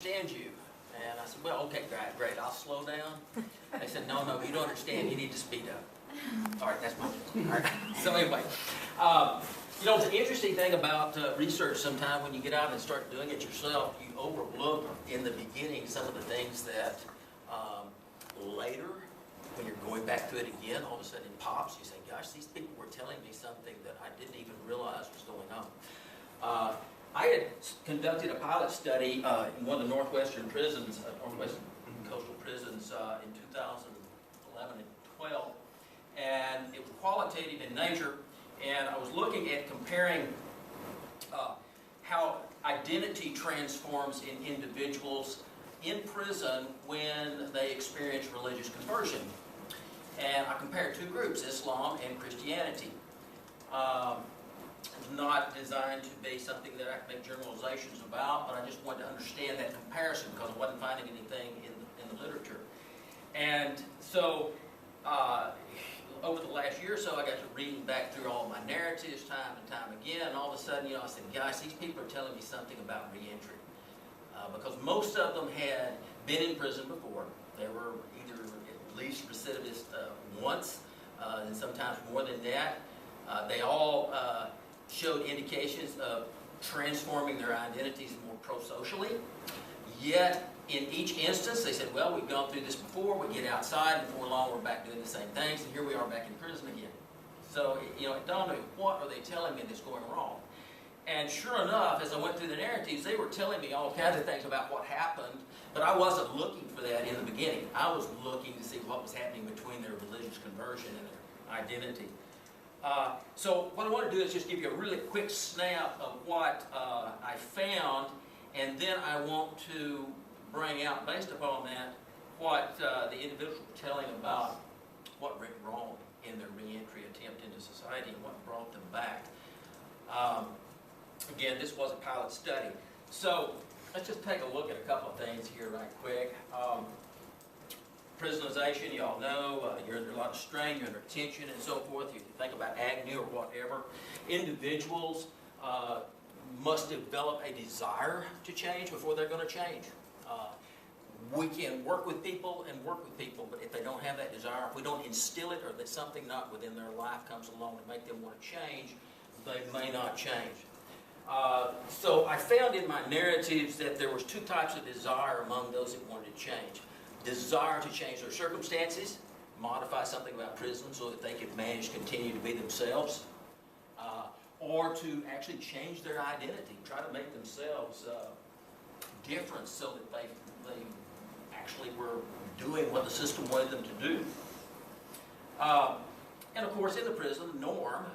understand you. And I said, well, okay, great, I'll slow down. They said, no, you don't understand, you need to speed up. All right, that's my joke. All right. So anyway, the interesting thing about research sometimes when you get out and start doing it yourself, you overlook in the beginning some of the things that later, when you're going back to it again, all of a sudden it pops. You say, gosh, these people were telling me something that I didn't even realize was going on. I had conducted a pilot study in one of the northwestern prisons, northwestern coastal prisons in 2011 and 12, and it was qualitative in nature, and I was looking at comparing how identity transforms in individuals in prison when they experience religious conversion. And I compared two groups, Islam and Christianity. It was not designed to be something that I could make generalizations about, but I just wanted to understand that comparison because I wasn't finding anything in the literature. And so, over the last year or so, I got to reading back through all my narratives time and time again, and all of a sudden, I said, guys, these people are telling me something about reentry. Because most of them had been in prison before. They were either at least recidivist once, and sometimes more than that. They all showed indications of transforming their identities more pro-socially. Yet, in each instance, they said, well, we've gone through this before, we get outside, and before long we're back doing the same things, and here we are back in prison again. So, it dawned on me, what are they telling me that's going wrong? And sure enough, as I went through the narratives, they were telling me all kinds of things about what happened, but I wasn't looking for that in the beginning. I was looking to see what was happening between their religious conversion and their identity. So what I want to do is just give you a really quick snap of what I found, and then I want to bring out, based upon that, what the individuals were telling about what went wrong in their reentry attempt into society and what brought them back. Again, this was a pilot study. So let's just take a look at a couple of things here right quick. Prisonization, you all know, you're under a lot of strain, you're under tension and so forth. You think about agony or whatever. Individuals must develop a desire to change before they're going to change. We can work with people, but if they don't have that desire, if we don't instill it, or that something not within their life comes along to make them want to change, they may not change. So I found in my narratives that there was two types of desire among those that wanted to change. Desire to change their circumstances, modify something about prison so that they could manage to continue to be themselves, or to actually change their identity, try to make themselves different so that they actually were doing what the system wanted them to do. And of course, in the prison, norm,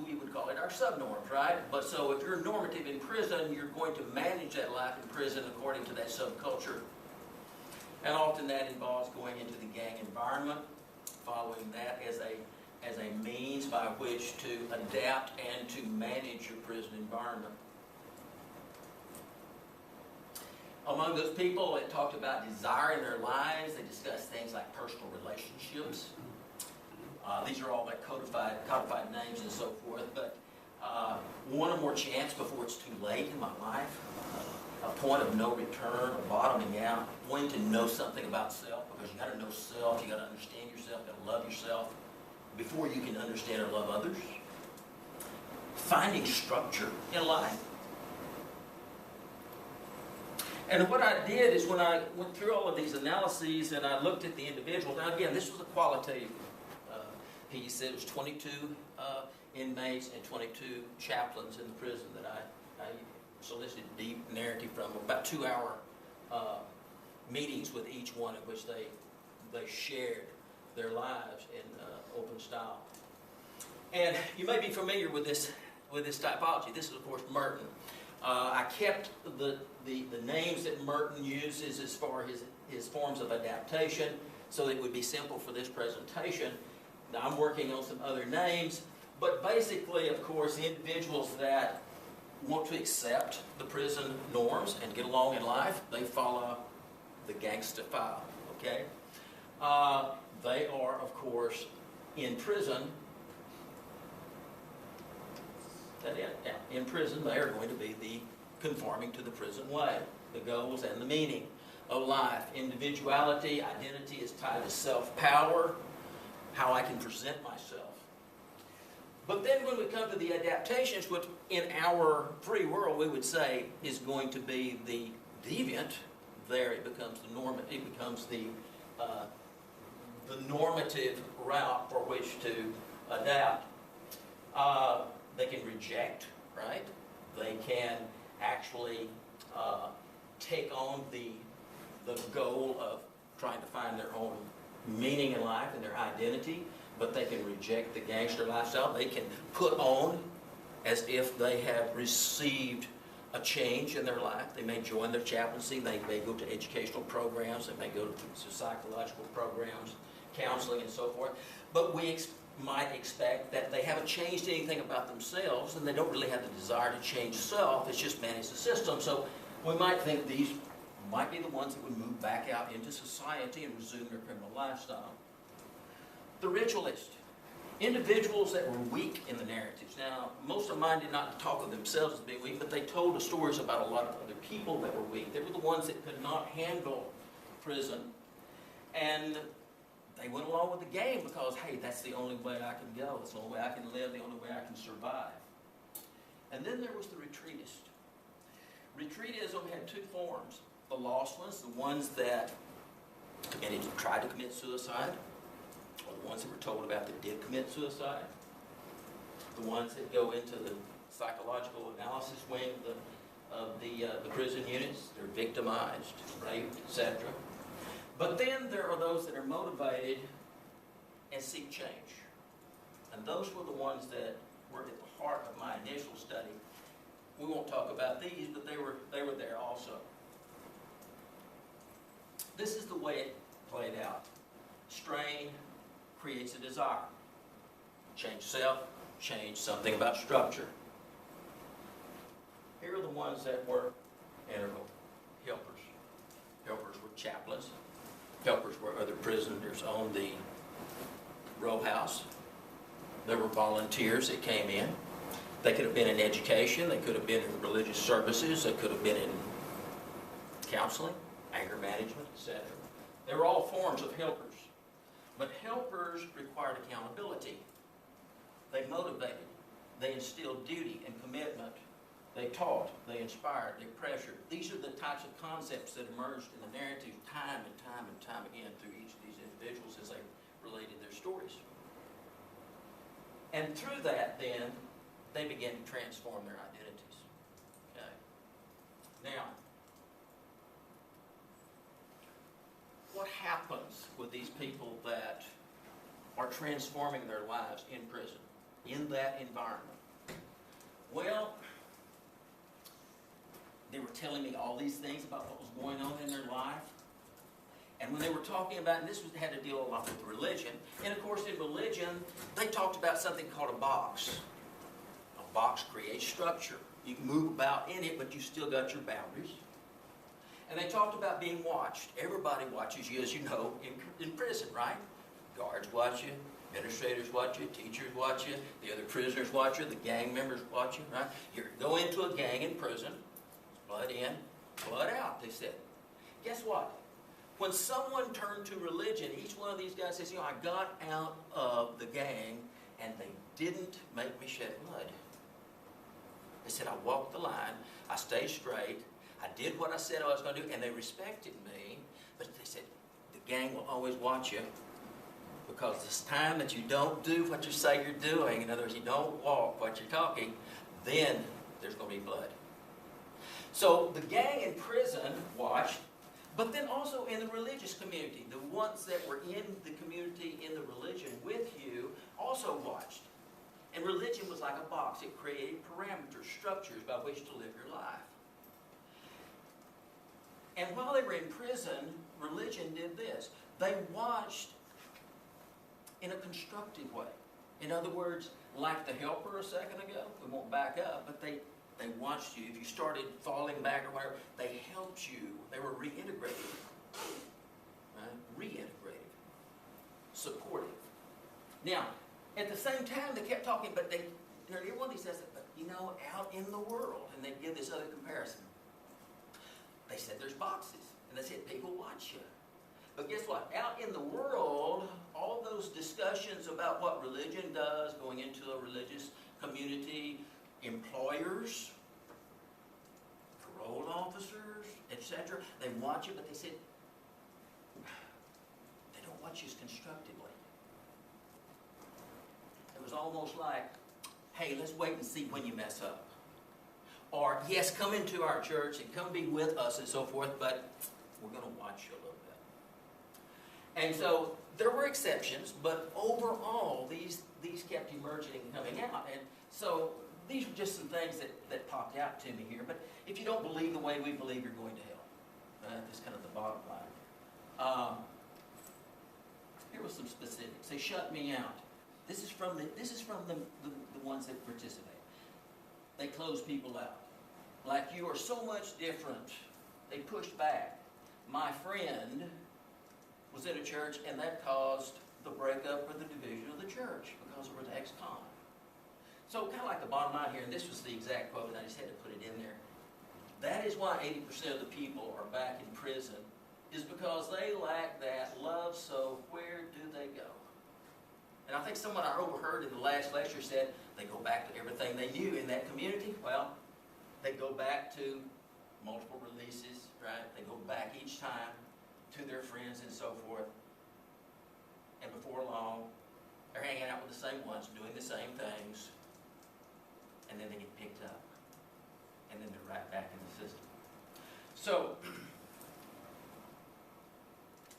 we would call it our subnorms, right? But so if you're normative in prison, you're going to manage that life in prison according to that subculture. And often that involves going into the gang environment, following that as a means by which to adapt and to manage your prison environment. Among those people that talked about desire in their lives, they discussed things like personal relationships. These are all like codified names and so forth, but one or more chance before it's too late in my life, a point of no return, or bottoming out, wanting to know something about self, because you got to know self, you got to understand yourself, you got to love yourself before you can understand or love others. Finding structure in life. And what I did is when I went through all of these analyses and I looked at the individuals, now again, this was a qualitative piece. It was 22 inmates and 22 chaplains in the prison that I solicited deep narrative from, about 2-hour meetings with each one in which they shared their lives in open style. And you may be familiar with this typology. This is, of course, Merton. I kept the names that Merton uses as far as his forms of adaptation so that it would be simple for this presentation. Now, I'm working on some other names, but basically, of course, the individuals that want to accept the prison norms and get along in life, they follow the gangster file, okay? They are, of course, in prison. Is that it? Yeah. In prison, they are going to be the conforming to the prison way. the goals and the meaning of life. Individuality, identity is tied to self-power, how I can present myself. But then when we come to the adaptations, which in our free world we would say is going to be the deviant, there it becomes the normative. It becomes the normative route for which to adapt. They can reject, right? They can actually take on the goal of trying to find their own meaning in life and their identity, but they can reject the gangster lifestyle. They can put on as if they have received a change in their life. They may join their chaplaincy, they may go to educational programs, they may go to psychological programs, counseling and so forth. But we might expect that they haven't changed anything about themselves and they don't really have the desire to change self, it's just manage the system. So we might think these might be the ones that would move back out into society and resume their criminal lifestyle. The ritualist. Individuals that were weak in the narratives. Now, most of mine did not talk of themselves as being weak, but they told the stories about a lot of other people that were weak. They were the ones that could not handle prison. And they went along with the game because, hey, that's the only way I can go. That's the only way I can live, the only way I can survive. And then there was the retreatist. Retreatism had two forms. The lost ones, the ones that tried to commit suicide, or the ones that were told about that did commit suicide, the ones that go into the psychological analysis wing of the prison units. They're victimized, raped, etc. But then there are those that are motivated and seek change. And those were the ones that were at the heart of my initial study. We won't talk about these, but they were there also. This is the way it played out. Strain creates a desire. Change self, change something about structure. Here are the ones that were integral. Helpers. Helpers were chaplains. Helpers were other prisoners on the row house. There were volunteers that came in. They could have been in education. They could have been in religious services. They could have been in counseling, anger management, etc. They were all forms of helpers. But helpers required accountability. They motivated. They instilled duty and commitment. They taught. They inspired. They pressured. These are the types of concepts that emerged in the narrative time and time and time again through each of these individuals as they related their stories. And through that, then, they began to transform their identities. Okay? Now, what happens with these people that are transforming their lives in prison, in that environment? Well, they were telling me all these things about what was going on in their life. And when they were talking about, and this had to deal a lot with religion, and of course in religion, they talked about something called a box. A box creates structure. You can move about in it, but you still got your boundaries. And they talked about being watched. Everybody watches you, as you know, in prison, right? Guards watch you, administrators watch you, teachers watch you, the other prisoners watch you, the gang members watch you, right? You go into a gang in prison, blood in, blood out, they said. Guess what? When someone turned to religion, each one of these guys says, you know, I got out of the gang and they didn't make me shed blood. They said, I walked the line, I stayed straight, I did what I said I was going to do, and they respected me. But they said, the gang will always watch you because this time that you don't do what you say you're doing, in other words, you don't walk what you're talking, then there's going to be blood. So the gang in prison watched, but then also in the religious community. The ones that were in the community, in the religion with you, also watched. And religion was like a box. It created parameters, structures by which to live your life. And while they were in prison, religion did this. They watched in a constructive way. In other words, like the helper a second ago, we won't back up, but they watched you. If you started falling back or whatever, they helped you. They were reintegrated. Right? Reintegrated. Supportive. Now, at the same time, they kept talking, but they, you know, everyone says, but you know, out in the world, and they give this other comparison. They said there's boxes. And they said people watch you. But guess what? Out in the world, all those discussions about what religion does, going into a religious community, employers, parole officers, etc., they watch it, but they said they don't watch you as constructively. It was almost like, hey, let's wait and see when you mess up. Or, yes, come into our church and come be with us and so forth, but we're going to watch you a little bit. And so there were exceptions, but overall, these kept emerging and coming out. And so these were just some things that popped out to me here. But if you don't believe the way we believe, you're going to hell. That's kind of the bottom line. Here was some specifics. They shut me out. This is from the ones that participate. They close people out. Like, you are so much different. They pushed back. My friend was in a church, and that caused the breakup or the division of the church because of an ex-con. So kind of like the bottom line here, and this was the exact quote, and I just had to put it in there. That is why 80% of the people are back in prison, is because they lack that love, so where do they go? And I think someone I overheard in the last lecture said they go back to everything they knew in that community. Well, they go back to multiple releases, right? They go back each time to their friends and so forth. And before long, they're hanging out with the same ones, doing the same things. And then they get picked up. And then they're right back in the system. So,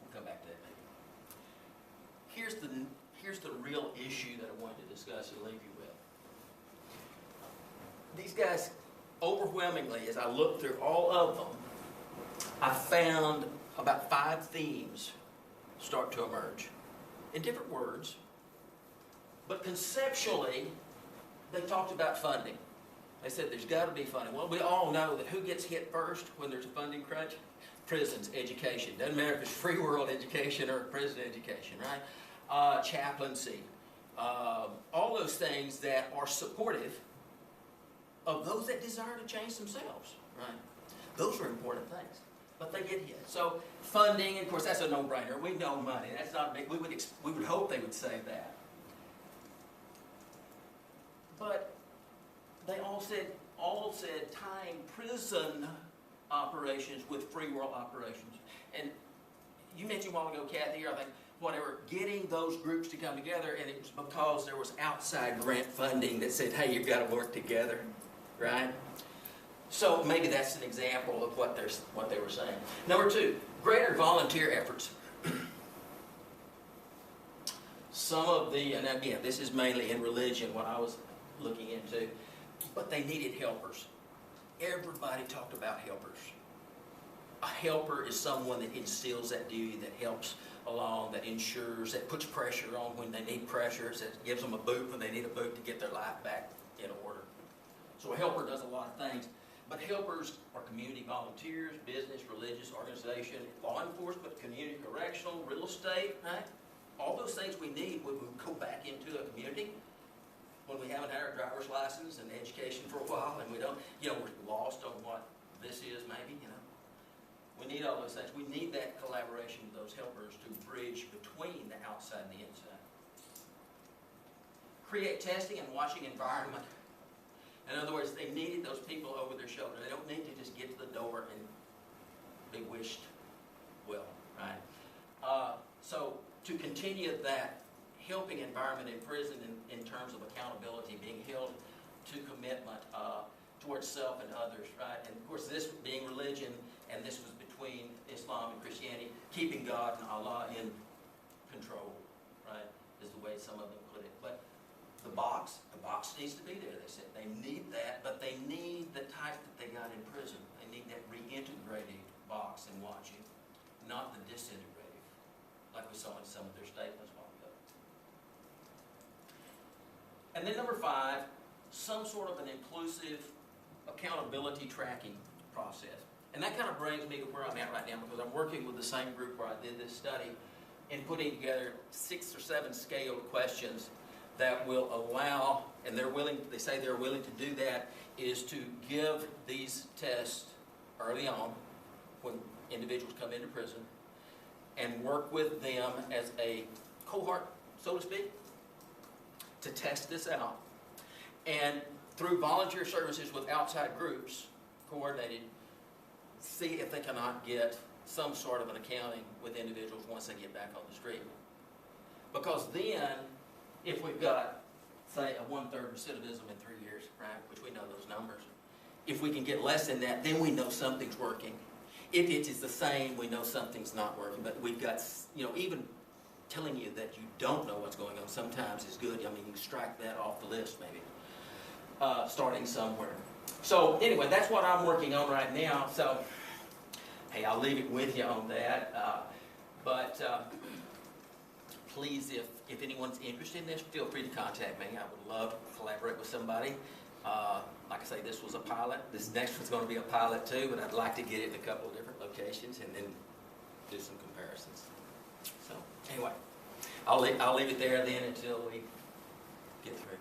we'll come back to that maybe. Here's the real issue that I wanted to discuss and leave you with. These guys, overwhelmingly, as I looked through all of them, I found about 5 themes start to emerge in different words. But conceptually, they talked about funding. They said there's got to be funding. Well, we all know that who gets hit first when there's a funding crunch? Prisons, education. Doesn't matter if it's free world education or prison education, right? Chaplaincy, all those things that are supportive of those that desire to change themselves, right? Those are important things, but they get hit. So funding, and of course, that's a no-brainer. We know money. That's not big. We would hope they would say that. But they all said tying prison operations with free world operations. And you mentioned a while ago, Kathy, I think, whatever, getting those groups to come together, and it was because there was outside grant funding that said, hey, you've got to work together, right? So maybe that's an example of what they were saying. Number 2, greater volunteer efforts. Some of the, and again, this is mainly in religion, what I was looking into, but they needed helpers. Everybody talked about helpers. A helper is someone that instills that duty, that helps along, that ensures, that puts pressure on when they need pressures, that gives them a boot when they need a boot to get their life back in order. So a helper does a lot of things. But helpers are community volunteers, business, religious organization, law enforcement, community correctional, real estate, right? All those things we need when we go back into a community, when we haven't had our driver's license and education for a while, and we don't, we're lost on what this is maybe, We need all those things. We need that collaboration with those helpers to bridge between the outside and the inside. Create testing and watching environment. In other words, they needed those people over their shoulder. They don't need to just get to the door and be wished well, right? So to continue that helping environment in prison in terms of accountability, being held to commitment towards self and others, right? And of course, this being religion, and this was between Islam and Christianity, keeping God and Allah in control, right, is the way some of them put it. But the box needs to be there. They said they need that, but they need the type that they got in prison. They need that reintegrative box and watching, not the disintegrative, like we saw in some of their statements a while ago. And then number 5, some sort of an inclusive accountability tracking process. And that kind of brings me to where I'm at right now, because I'm working with the same group where I did this study in putting together 6 or 7 scaled questions that will allow, and they say they're willing to do that, is to give these tests early on when individuals come into prison and work with them as a cohort, so to speak, to test this out. And through volunteer services with outside groups, coordinated, see if they cannot get some sort of an accounting with individuals once they get back on the street. Because then, if we've got, say, a 1/3 recidivism in 3 years, right, which we know those numbers, if we can get less than that, then we know something's working. If it is the same, we know something's not working. But we've got, even telling you that you don't know what's going on sometimes is good. I mean, you can strike that off the list, maybe. Starting somewhere. So anyway, that's what I'm working on right now. So, hey, I'll leave it with you on that. But please, if anyone's interested in this, feel free to contact me. I would love to collaborate with somebody. Like I say, this was a pilot. This next one's going to be a pilot too, but I'd like to get it in a couple of different locations and then do some comparisons. So anyway, I'll leave it there then until we get through.